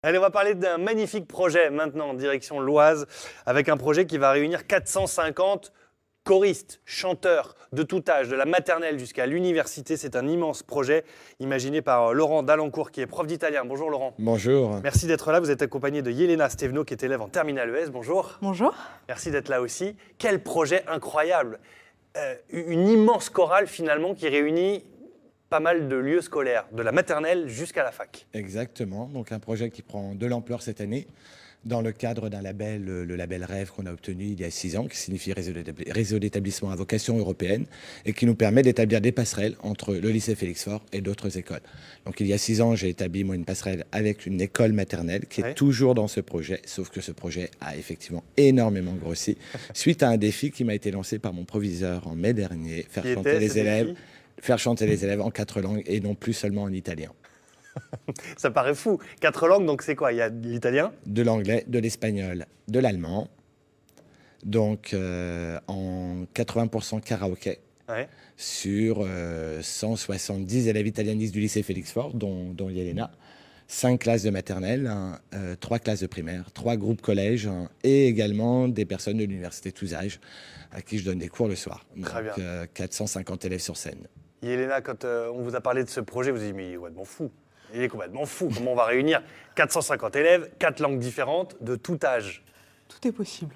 Allez, on va parler d'un magnifique projet maintenant en direction l'Oise, avec un projet qui va réunir 450 choristes, chanteurs de tout âge, de la maternelle jusqu'à l'université. C'est un immense projet imaginé par Laurent Dalancourt, qui est prof d'italien. Bonjour Laurent. Bonjour. Merci d'être là. Vous êtes accompagné de Yelena Stevno, qui est élève en terminale ES. Bonjour. Bonjour. Merci d'être là aussi. Quel projet incroyable. Une immense chorale finalement qui réunit pas mal de lieux scolaires, de la maternelle jusqu'à la fac. Exactement, donc un projet qui prend de l'ampleur cette année dans le cadre d'un label, le label Rêve qu'on a obtenu il y a 6 ans, qui signifie réseau d'établissements à vocation européenne et qui nous permet d'établir des passerelles entre le lycée Félix Faure et d'autres écoles. Donc il y a 6 ans, j'ai établi moi une passerelle avec une école maternelle qui est toujours dans ce projet, sauf que ce projet a effectivement énormément grossi suite à un défi qui m'a été lancé par mon proviseur en mai dernier, faire chanter les élèves en 4 langues et non plus seulement en italien. Ça paraît fou. 4 langues, donc c'est quoi? Il y a l'italien, de l'anglais, de l'espagnol, de l'allemand. Donc en 80% karaoké sur 170 élèves italianistes du lycée Félix Faure, dont Yelena. 5 classes de maternelle, 3 classes de primaire, 3 groupes collèges et également des personnes de l'université de tous âges à qui je donne des cours le soir. Très bien. 450 élèves sur scène. Yelena, quand on vous a parlé de ce projet, vous avez dit mais il est complètement fou. Il est complètement fou. Comment on va réunir 450 élèves, 4 langues différentes, de tout âge? Tout est possible.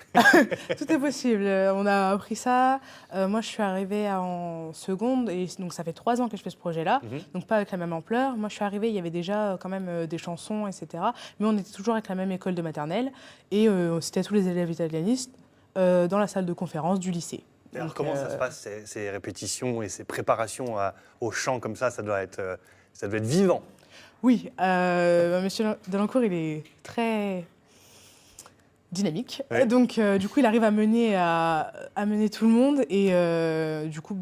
Tout est possible. On a appris ça. Moi, je suis arrivée en seconde et donc ça fait 3 ans que je fais ce projet-là. Donc pas avec la même ampleur. Moi, je suis arrivée, il y avait déjà quand même des chansons, etc. Mais on était toujours avec la même école de maternelle et c'était tous les élèves italianistes dans la salle de conférence du lycée. Alors comment ça se passe, ces répétitions et ces préparations au chant comme ça doit être vivant? Oui, Monsieur Dalancourt, il est très dynamique. Ouais. Donc, du coup, il arrive à mener tout le monde. Et du coup,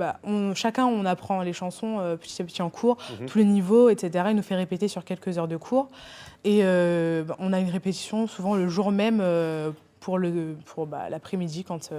chacun, on apprend les chansons petit à petit en cours, tous les niveaux, etc. Il nous fait répéter sur quelques heures de cours. Et on a une répétition souvent le jour même pour l'après-midi, quand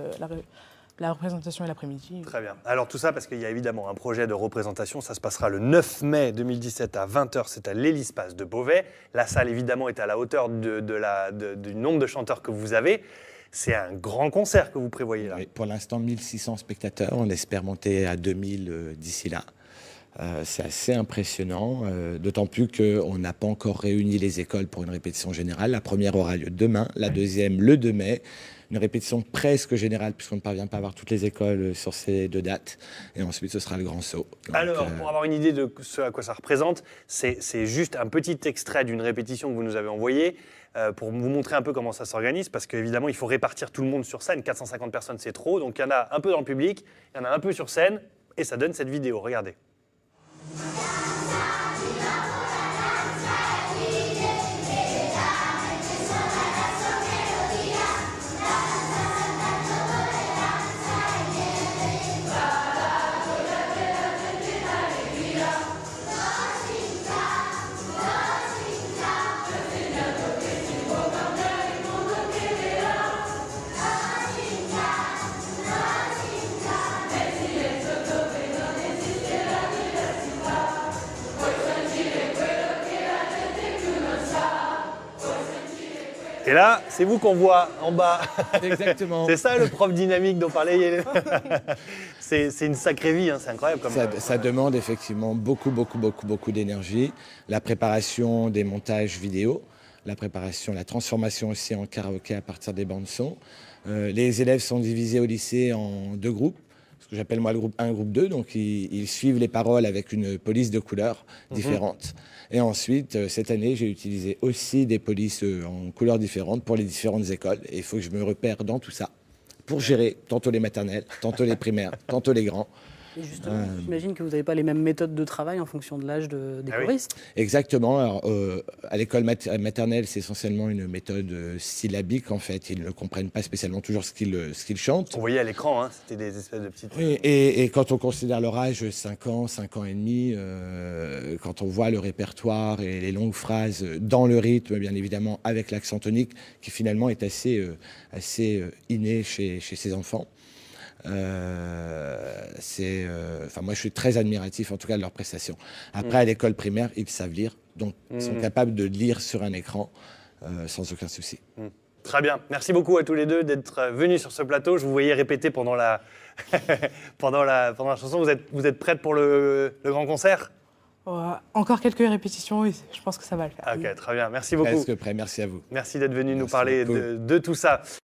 la représentation est l'après-midi. Très bien. Alors tout ça parce qu'il y a évidemment un projet de représentation. Ça se passera le 9 mai 2017 à 20h. C'est à l'Hélispace de Beauvais. La salle évidemment est à la hauteur du nombre de chanteurs que vous avez. C'est un grand concert que vous prévoyez là. Oui, pour l'instant, 1600 spectateurs. On espère monter à 2000 d'ici là. C'est assez impressionnant, d'autant plus qu'on n'a pas encore réuni les écoles pour une répétition générale. La première aura lieu demain, la deuxième le 2 mai. Une répétition presque générale puisqu'on ne parvient pas à avoir toutes les écoles sur ces 2 dates. Et ensuite, ce sera le grand saut. Donc, alors, pour avoir une idée de ce à quoi ça représente, c'est juste un petit extrait d'une répétition que vous nous avez envoyée pour vous montrer un peu comment ça s'organise. Parce qu'évidemment, il faut répartir tout le monde sur scène. 450 personnes, c'est trop. Donc, il y en a un peu dans le public, il y en a un peu sur scène. Et ça donne cette vidéo. Regardez. Et là, c'est vous qu'on voit en bas. Exactement. C'est ça le prof dynamique dont parlait Yelena. C'est une sacrée vie, hein, c'est incroyable. Ça demande effectivement beaucoup d'énergie. La préparation des montages vidéo, la transformation aussi en karaoké à partir des bandes son. Les élèves sont divisés au lycée en 2 groupes. Ce que j'appelle moi le groupe 1, groupe 2, donc ils suivent les paroles avec une police de couleurs différentes. Et ensuite, cette année, j'ai utilisé aussi des polices en couleurs différentes pour les différentes écoles. Et il faut que je me repère dans tout ça pour gérer tantôt les maternelles, tantôt les primaires, tantôt les grands. Et justement, j'imagine que vous n'avez pas les mêmes méthodes de travail en fonction de l'âge des choristes. Exactement. Alors, à l'école maternelle, c'est essentiellement une méthode syllabique, en fait. Ils ne comprennent pas spécialement toujours ce qu'ils chantent. On voyait à l'écran, hein, c'était des espèces de petites... Oui, et quand on considère leur âge, 5 ans et demi, quand on voit le répertoire et les longues phrases dans le rythme, bien évidemment, avec l'accent tonique, qui finalement est assez inné chez ces enfants. Moi, je suis très admiratif, en tout cas, de leurs prestations. Après, à l'école primaire, ils savent lire, donc ils sont capables de lire sur un écran sans aucun souci. Très bien. Merci beaucoup à tous les deux d'être venus sur ce plateau. Je vous voyais répéter pendant la, pendant la chanson. Vous êtes prêtes pour le grand concert ? Encore quelques répétitions et je pense que ça va le faire. Ok, très bien. Merci beaucoup. Presque prêt, merci à vous. Merci d'être venu nous Merci parler beaucoup. de tout ça.